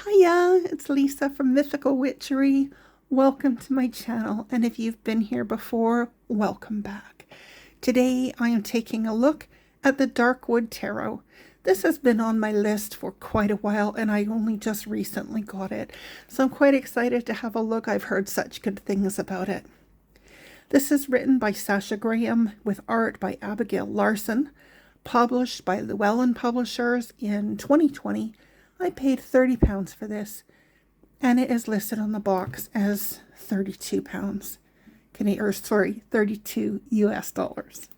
Hiya, it's Lisa from Mythical Witchery. Welcome to my channel, and if you've been here before, welcome back. Today I am taking a look at the Darkwood Tarot. This has been on my list for quite a while, and I only just recently got it, so I'm quite excited to have a look. I've heard such good things about it. This is written by Sasha Graham with art by Abigail Larson, published by Llewellyn Publishers in 2020. I paid £30 for this, and it is listed on the box as £32 32 US dollars.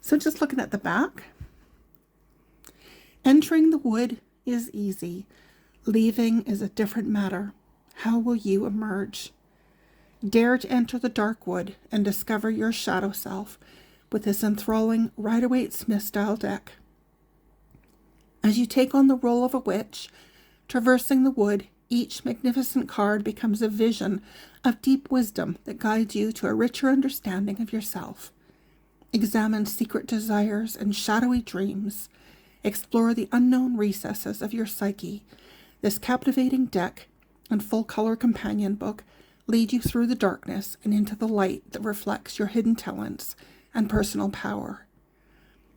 So just looking at the back, entering the wood is easy. Leaving is a different matter. How will you emerge? Dare to enter the dark wood and discover your shadow self with this enthralling Rider-Waite-Smith style deck. As you take on the role of a witch, traversing the wood, each magnificent card becomes a vision of deep wisdom that guides you to a richer understanding of yourself. Examine secret desires and shadowy dreams. Explore the unknown recesses of your psyche. This captivating deck and full-color companion book lead you through the darkness and into the light that reflects your hidden talents and personal power.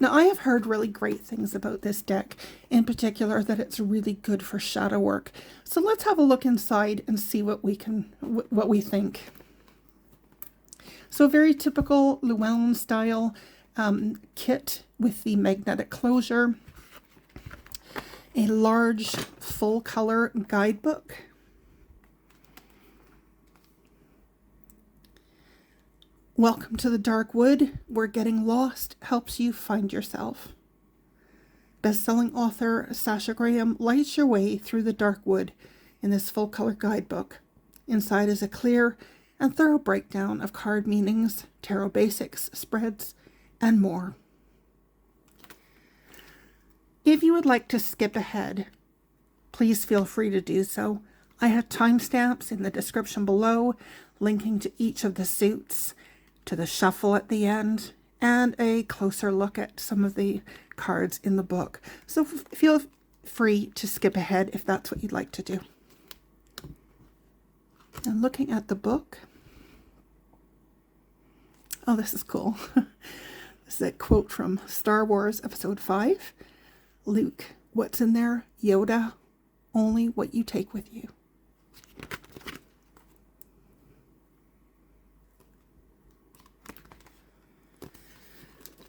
Now, I have heard really great things about this deck, in particular that it's really good for shadow work. So let's have a look inside and see what we think. So very typical Llewellyn style kit with the magnetic closure, a large full color guidebook, welcome to the dark wood, where getting lost helps you find yourself. Best-selling author Sasha Graham lights your way through the dark wood in this full-color guidebook. Inside is a clear and thorough breakdown of card meanings, tarot basics, spreads, and more. If you would like to skip ahead, please feel free to do so. I have timestamps in the description below, linking to each of the suits, to the shuffle at the end, and a closer look at some of the cards in the book. So feel free to skip ahead if that's what you'd like to do. And looking at the book, oh, this is cool. This is a quote from Star Wars Episode 5. Luke, what's in there? Yoda, only what you take with you.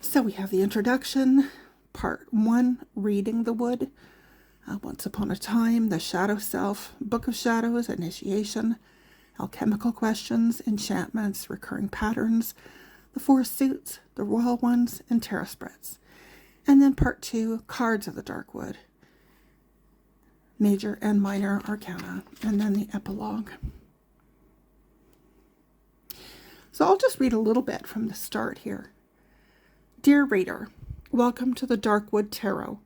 So we have the introduction, part 1, reading the wood, once upon a time, the shadow self, book of shadows, initiation, alchemical questions, enchantments, recurring patterns, the 4 suits, the royal ones, and tarot spreads. And then part 2, cards of the dark wood, major and minor arcana, and then the epilogue. So I'll just read a little bit from the start here. Dear reader, welcome to the Darkwood Tarot.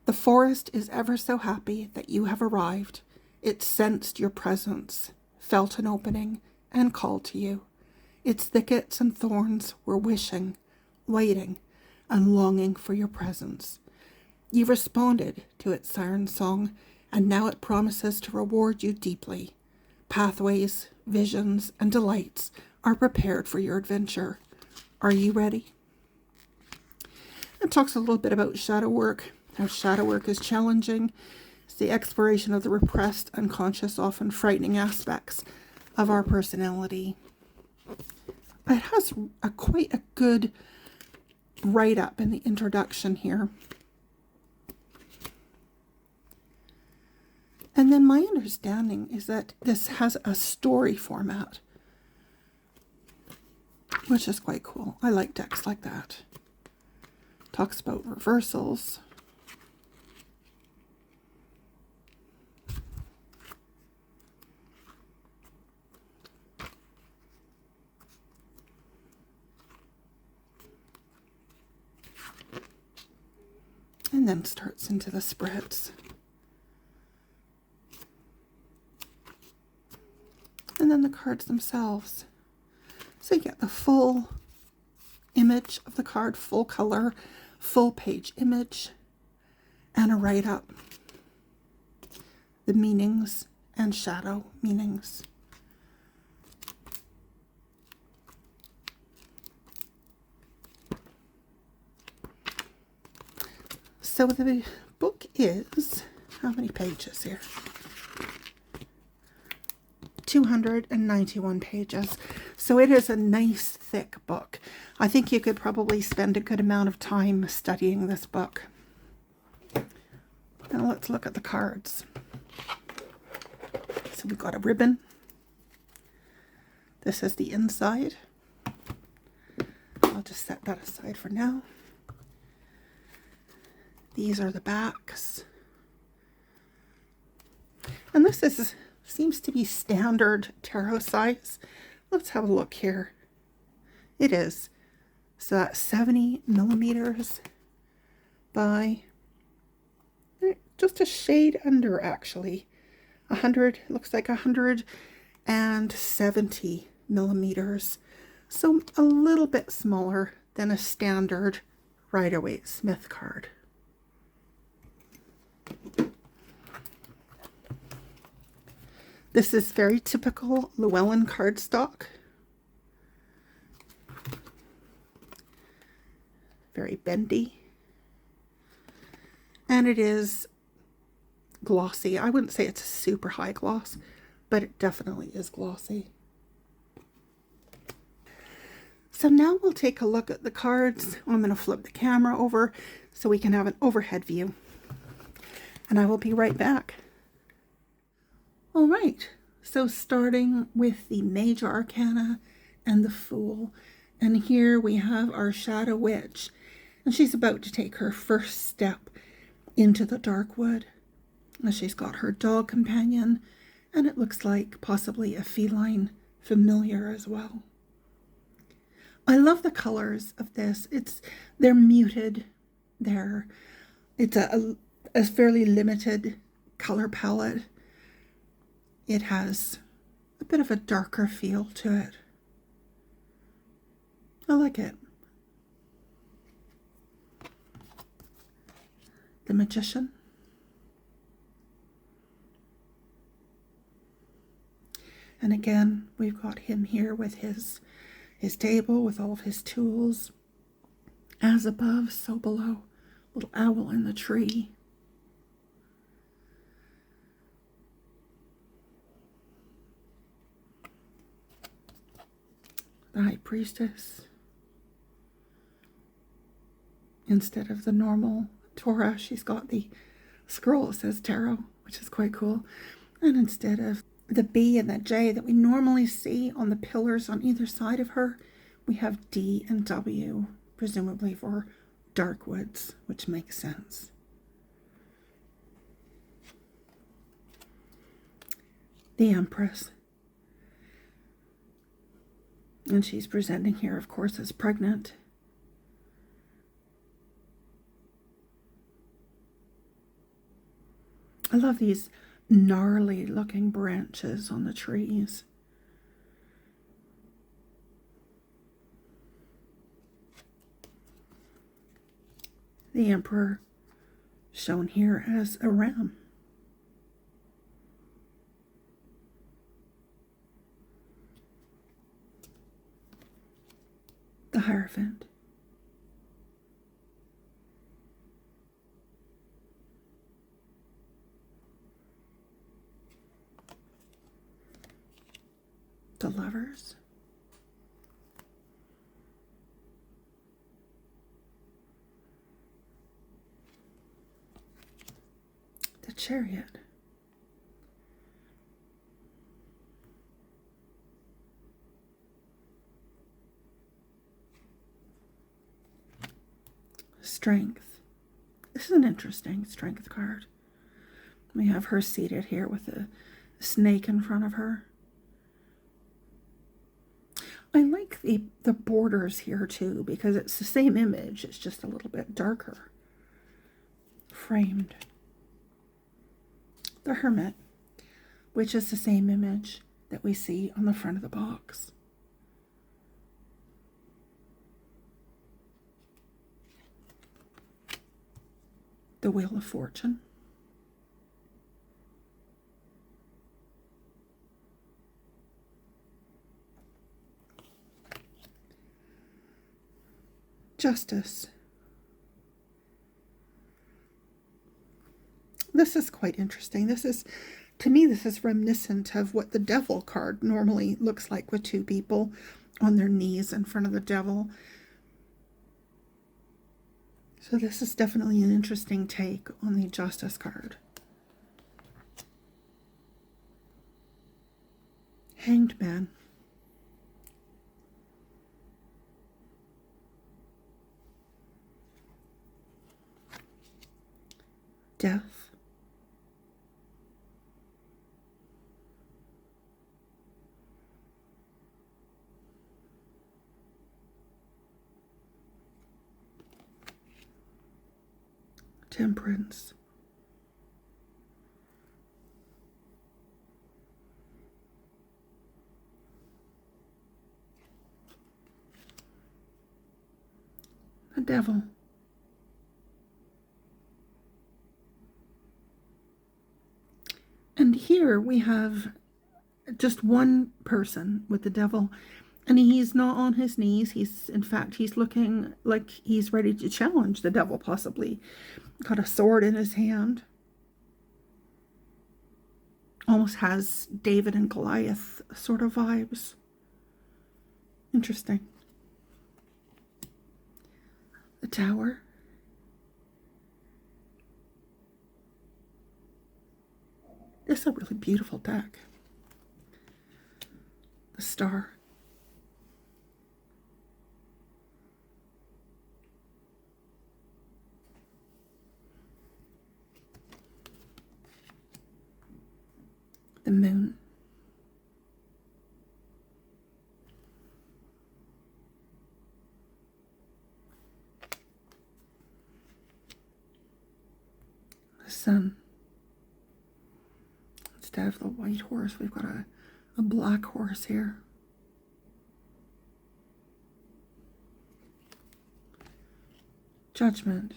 The forest is ever so happy that you have arrived. It sensed your presence, felt an opening, and called to you. Its thickets and thorns were wishing, waiting, and longing for your presence. You responded to its siren song, and now it promises to reward you deeply. Pathways, visions, and delights are prepared for your adventure. Are you ready? It talks a little bit about shadow work, how shadow work is challenging. It's the exploration of the repressed, unconscious, often frightening aspects of our personality. It has quite a good write-up in the introduction here. And then my understanding is that this has a story format, which is quite cool. I like decks like that. Talks about reversals. And then starts into the spreads. And then the cards themselves. So you get the full image of the card, full color, full page image, and a write-up. the meanings and shadow meanings. So the book is, how many pages here? 291 pages. So it is a nice thick book. I think you could probably spend a good amount of time studying this book. Now let's look at the cards. So we've got a ribbon. This is the inside. I'll just set that aside for now. These are the backs. And this seems to be standard tarot size. Let's have a look here. It is. So that's 70 millimeters by just a shade under, actually. 100, looks like 170 millimeters. So a little bit smaller than a standard Rider-Waite-Smith card. This is very typical Llewellyn cardstock. Very bendy. And it is glossy. I wouldn't say it's a super high gloss, but it definitely is glossy. So now we'll take a look at the cards. I'm going to flip the camera over so we can have an overhead view. And I will be right back. All right, so starting with the Major Arcana and the Fool. And here we have our Shadow Witch. And she's about to take her first step into the dark wood. And she's got her dog companion. And it looks like possibly a feline familiar as well. I love the colors of this. They're muted. It's a fairly limited color palette. It has a bit of a darker feel to it. I like it. The Magician. And again, we've got him here with his table with all of his tools. As above, so below. Little owl in the tree. The High Priestess. Instead of the normal Torah, she's got the scroll that says tarot, which is quite cool. And instead of the B and the J that we normally see on the pillars on either side of her, we have D and W, presumably for dark woods, which makes sense. The Empress. And she's presenting here, of course, as pregnant. I love these gnarly looking branches on the trees. The Emperor shown here as a ram. The Hierophant. The Lovers. The Chariot. Strength. This is an interesting Strength card. We have her seated here with a snake in front of her. I like the borders here too, because it's the same image, it's just a little bit darker. Framed. The Hermit, which is the same image that we see on the front of the box. The Wheel of Fortune. Justice. This is quite interesting. To me, this is reminiscent of what the Devil card normally looks like, with two people on their knees in front of the Devil. So this is definitely an interesting take on the Justice card. Hanged Man. Death. Temperance. The Devil. And here we have just one person with the Devil, and he's not on his knees. In fact, he's looking like he's ready to challenge the Devil, possibly. Got a sword in his hand. Almost has David and Goliath sort of vibes. Interesting. The Tower. This is a really beautiful deck. The Star. The Moon. The Sun. Instead of the white horse, we've got a black horse here. Judgment.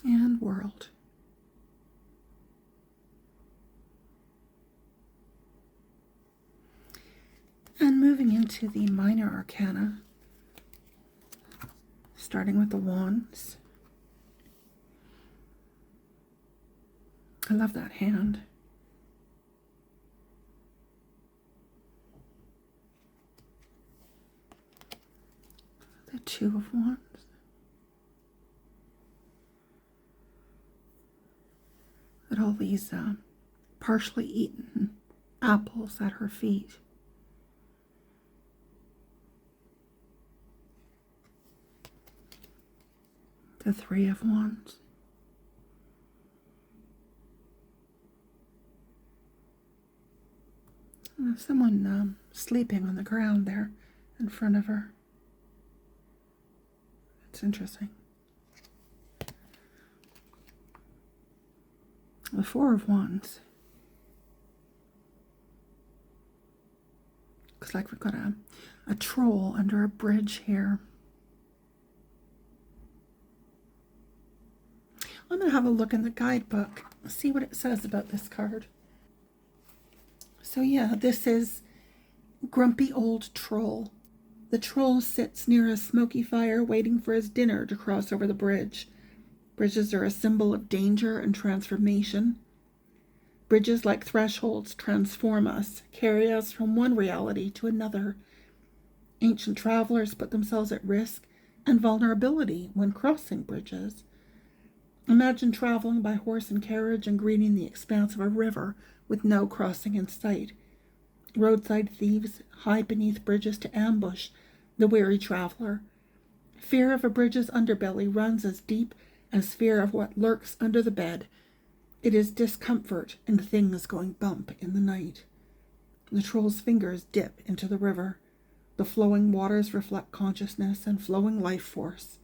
And World. And moving into the Minor Arcana, starting with the Wands. I love that hand. The Two of Wands. At all these partially eaten apples at her feet. The Three of Wands. Someone sleeping on the ground there in front of her. It's interesting. The Four of Wands. Looks like we've got a troll under a bridge here. I'm going to have a look in the guidebook, see what it says about this card. So yeah, this is Grumpy Old Troll. The troll sits near a smoky fire waiting for his dinner to cross over the bridge. Bridges are a symbol of danger and transformation. Bridges, like thresholds, transform us, carry us from one reality to another. Ancient travelers put themselves at risk and vulnerability when crossing bridges. Imagine traveling by horse and carriage and greeting the expanse of a river with no crossing in sight. Roadside thieves hide beneath bridges to ambush the weary traveler. Fear of a bridge's underbelly runs as deep as fear of what lurks under the bed. It is discomfort and things going bump in the night. The troll's fingers dip into the river. The flowing waters reflect consciousness and flowing life force.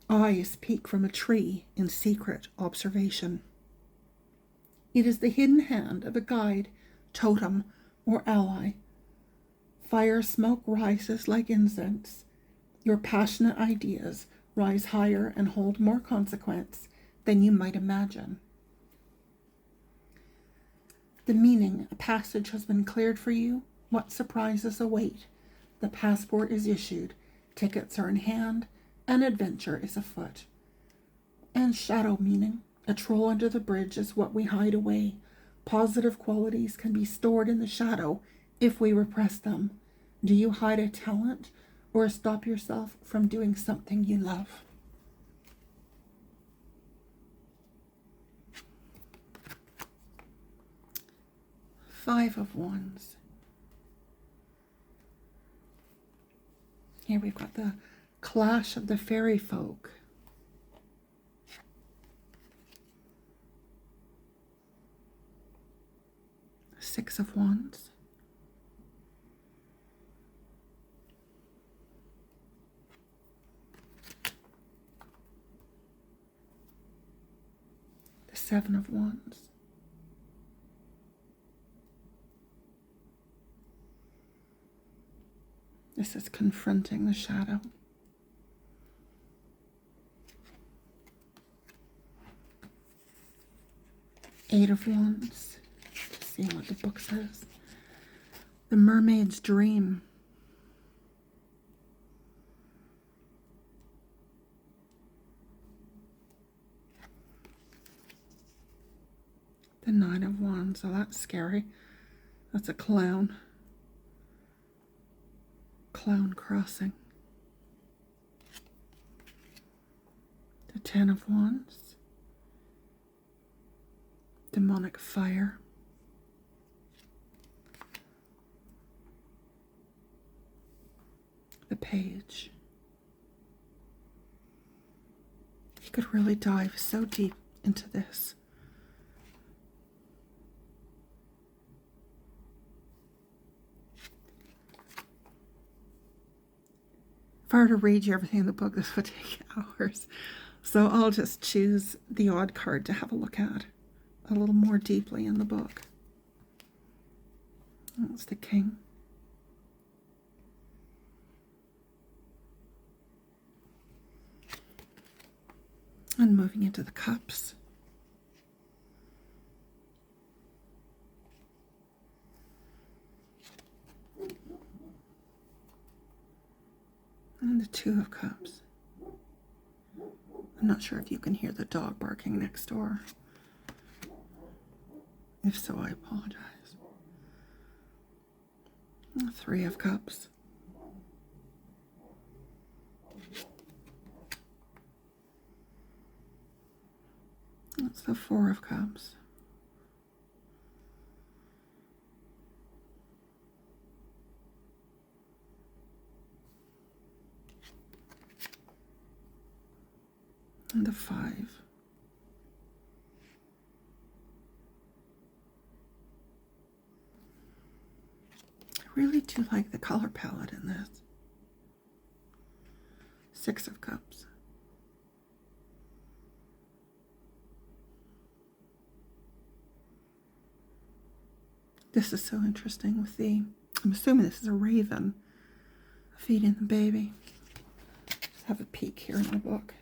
Eyes peek from a tree in secret observation. It is the hidden hand of a guide, totem, or ally. Fire smoke rises like incense. Your passionate ideas rise higher and hold more consequence than you might imagine. The meaning, a passage has been cleared for you. What surprises await? The passport is issued. Tickets are in hand. An adventure is afoot. And shadow meaning, a troll under the bridge is what we hide away. Positive qualities can be stored in the shadow if we repress them. Do you hide a talent or stop yourself from doing something you love? Five of Wands. Here we've got the clash of the fairy folk. Six of Wands. The Seven of Wands. This is confronting the shadow. Eight of Wands. Let's see what the book says. The Mermaid's Dream. The Nine of Wands. Oh, that's scary. That's a clown. Clown crossing. The Ten of Wands. Demonic fire. The Page. You could really dive so deep into this. If I were to read you everything in the book, this would take hours. So I'll just choose the odd card to have a look at a little more deeply in the book. That's the King. And moving into the Cups. And the Two of Cups. I'm not sure if you can hear the dog barking next door. If so, I apologize. The Three of Cups. That's the Four of Cups. And the Five. I really do like the color palette in this. Six of Cups. This is so interesting with the, I'm assuming this is a raven feeding the baby. Just have a peek here in the book.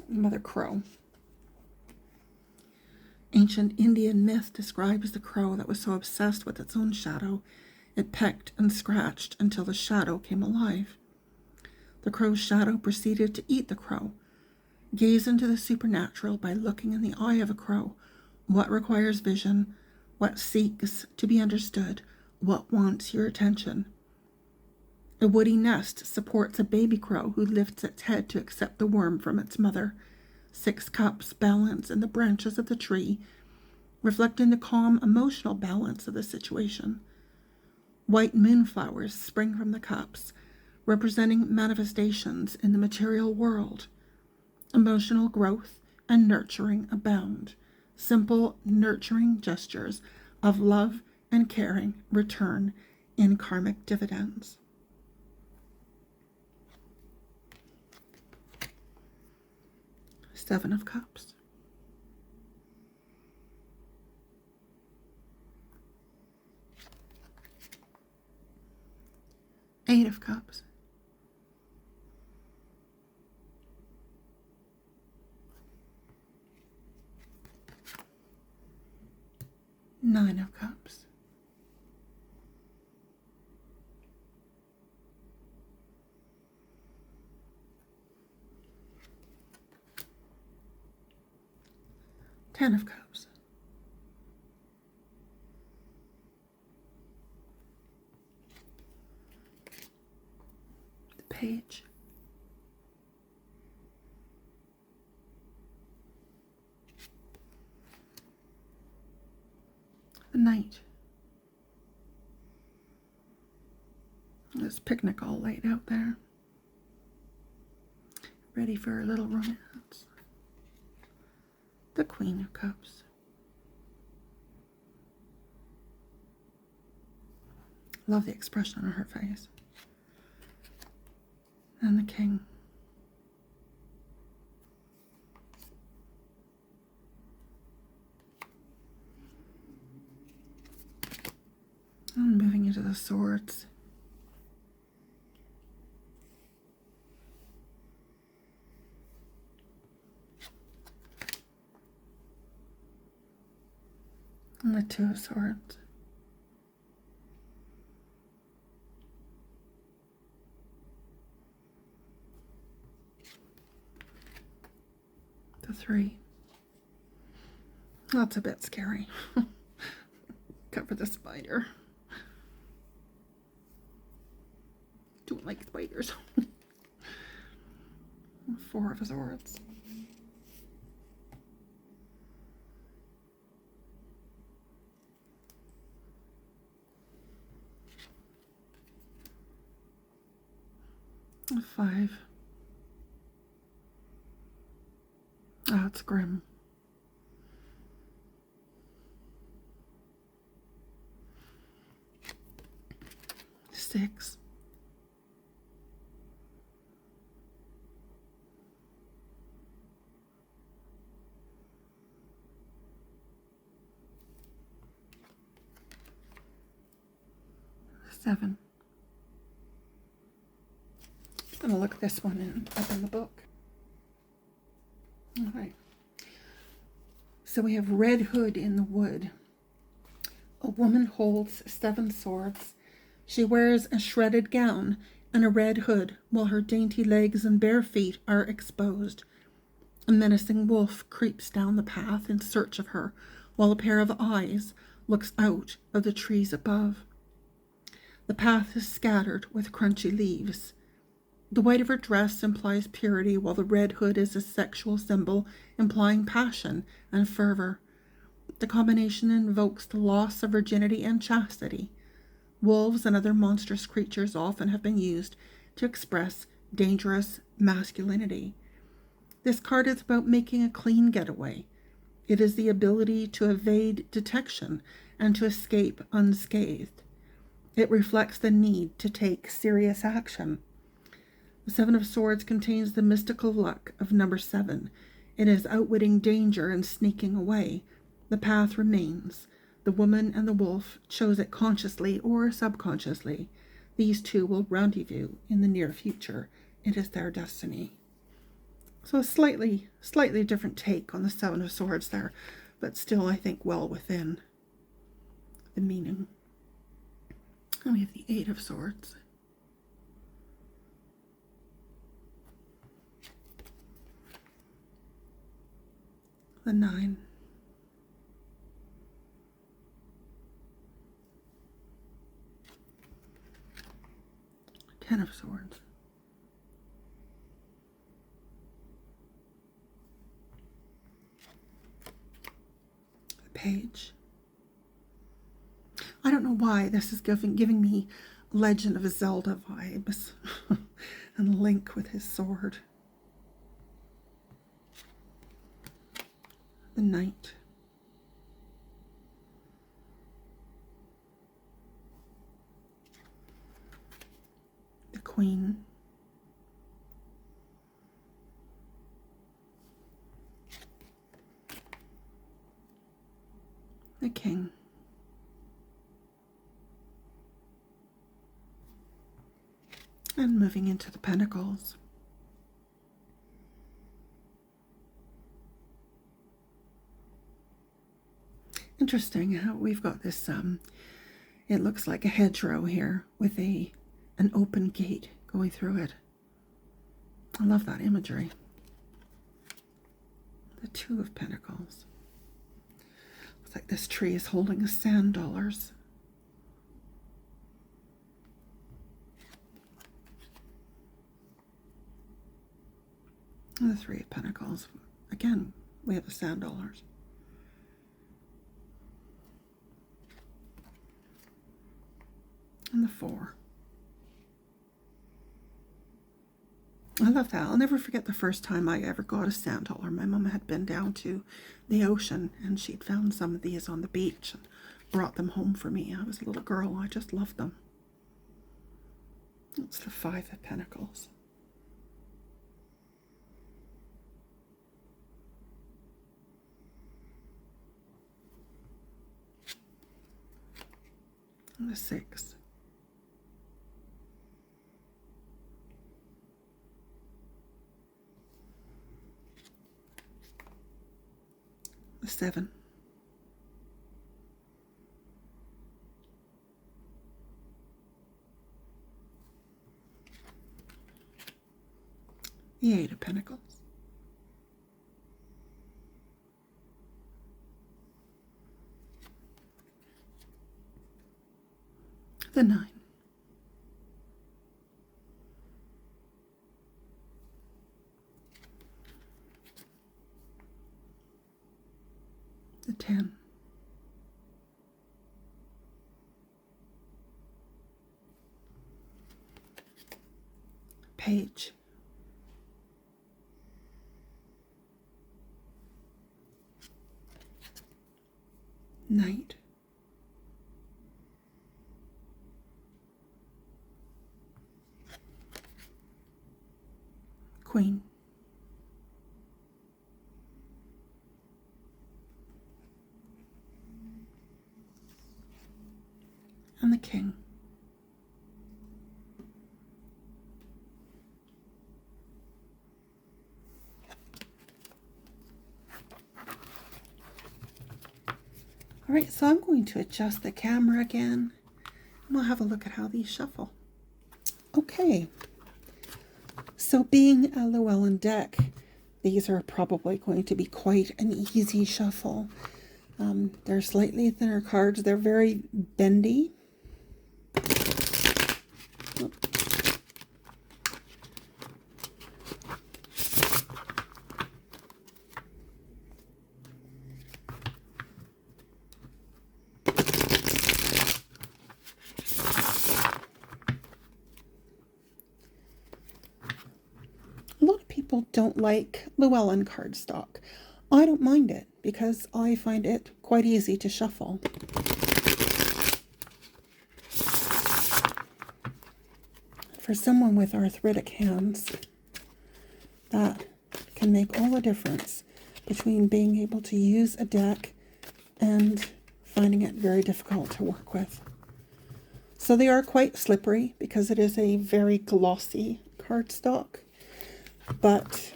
Mother Crow. Ancient Indian myth describes the crow that was so obsessed with its own shadow, it pecked and scratched until the shadow came alive. The crow's shadow proceeded to eat the crow. Gaze into the supernatural by looking in the eye of a crow. What requires vision? What seeks to be understood? What wants your attention? A woody nest supports a baby crow who lifts its head to accept the worm from its mother. Six cups balance in the branches of the tree, reflecting the calm emotional balance of the situation. White moonflowers spring from the cups, representing manifestations in the material world. Emotional growth and nurturing abound. Simple, nurturing gestures of love and caring return in karmic dividends. Seven of Cups. Eight of Cups. Nine of Cups. Ten of Cups. The Page. The Knight. This picnic all laid out there, ready for a little romance. The Queen of Cups. Love the expression on her face. And the King. And moving into the Swords. And the Two of Swords. The Three. That's a bit scary. Cover the spider. Don't like spiders. Four of Swords. A Five. Oh, it's grim. Six. Seven. I'm going to look this one up in the book. All right. So we have Red Hood in the Wood. A woman holds 7 swords. She wears a shredded gown and a red hood, while her dainty legs and bare feet are exposed. A menacing wolf creeps down the path in search of her, while a pair of eyes looks out of the trees above. The path is scattered with crunchy leaves. The white of her dress implies purity, while the red hood is a sexual symbol implying passion and fervor. The combination invokes the loss of virginity and chastity. Wolves and other monstrous creatures often have been used to express dangerous masculinity. This card is about making a clean getaway. It is the ability to evade detection and to escape unscathed. It reflects the need to take serious action. The Seven of Swords contains the mystical luck of number 7. It is outwitting danger and sneaking away. The path remains. The woman and the wolf chose it consciously or subconsciously. These two will rendezvous in the near future. It is their destiny. So a slightly different take on the Seven of Swords there, but still I think well within the meaning. And we have the Eight of Swords. The 9. Ten of Swords. The Page. I don't know why this is giving me Legend of Zelda vibes. And Link with his sword. The Knight. The Queen. The King. And moving into the Pentacles. Interesting how we've got this, it looks like a hedgerow here with an open gate going through it. I love that imagery. The Two of Pentacles. Looks like this tree is holding a sand dollars. And the Three of Pentacles. Again, we have the sand dollars. And the Four. I love that. I'll never forget the first time I ever got a sand dollar. My mum had been down to the ocean and she'd found some of these on the beach and brought them home for me. I was a little girl. I just loved them. It's the Five of Pentacles. And the Six. The Seven. The Eight of Pentacles. The Nine. The 10. Page. Knight. Queen. And the King. All right, so I'm going to adjust the camera again, and we'll have a look at how these shuffle. Okay, so being a Llewellyn deck, these are probably going to be quite an easy shuffle. They're slightly thinner cards. They're very bendy. A lot of people don't like Llewellyn cardstock. I don't mind it because I find it quite easy to shuffle. For someone with arthritic hands, that can make all the difference between being able to use a deck and finding it very difficult to work with. So they are quite slippery because it is a very glossy cardstock, but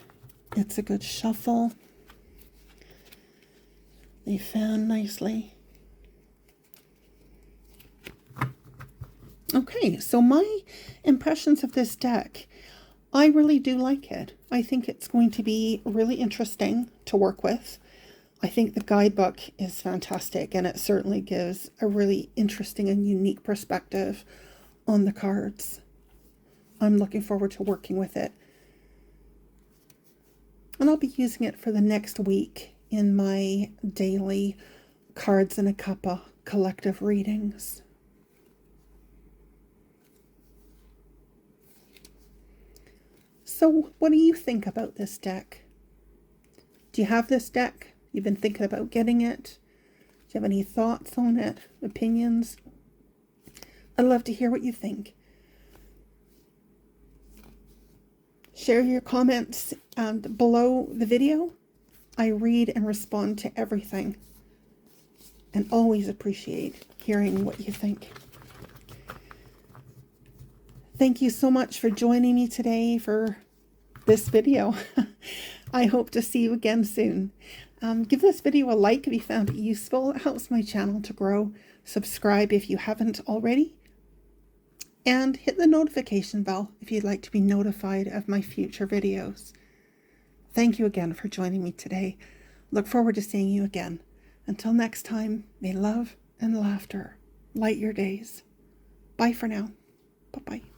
it's a good shuffle. They fan nicely. Okay, so my impressions of this deck, I really do like it. I think it's going to be really interesting to work with. I think the guidebook is fantastic, and it certainly gives a really interesting and unique perspective on the cards. I'm looking forward to working with it. And I'll be using it for the next week in my daily Cards in a Cuppa collective readings. So what do you think about this deck? Do you have this deck? You've been thinking about getting it? Do you have any thoughts on it? Opinions? I'd love to hear what you think. Share your comments below the video. I read and respond to everything and always appreciate hearing what you think. Thank you so much for joining me today for this video. I hope to see you again soon. Give this video a like if you found it useful. It helps my channel to grow. Subscribe if you haven't already. And hit the notification bell if you'd like to be notified of my future videos. Thank you again for joining me today. Look forward to seeing you again. Until next time, may love and laughter light your days. Bye for now. Bye-bye.